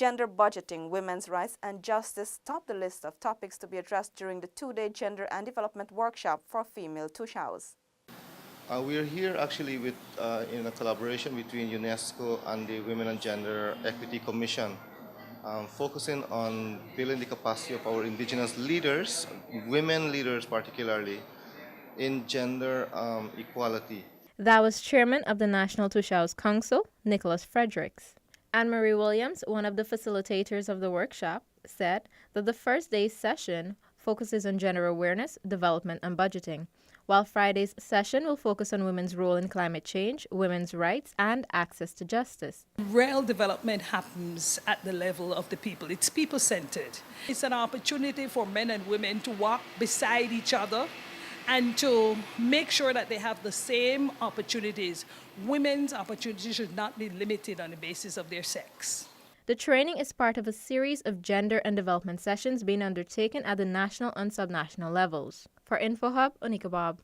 Gender budgeting, women's rights, and justice top the list of topics to be addressed during the two-day Gender and Development Workshop for female TOSHAOs. We are here actually in a collaboration between UNESCO and the Women and Gender Equity Commission, focusing on building the capacity of our indigenous leaders, women leaders particularly, in gender equality. That was Chairman of the National TOSHAOS Council, Nicholas Fredericks. Anne-Marie Williams, one of the facilitators of the workshop, said that the first day's session focuses on gender awareness, development, and budgeting, while Friday's session will focus on women's role in climate change, women's rights, and access to justice. Real development happens at the level of the people. It's people-centered. It's an opportunity for men and women to walk beside each other and to make sure that they have the same opportunities. Women's opportunities should not be limited on the basis of their sex. The training is part of a series of gender and development sessions being undertaken at the national and subnational levels. For InfoHub, ONIKA BOBB.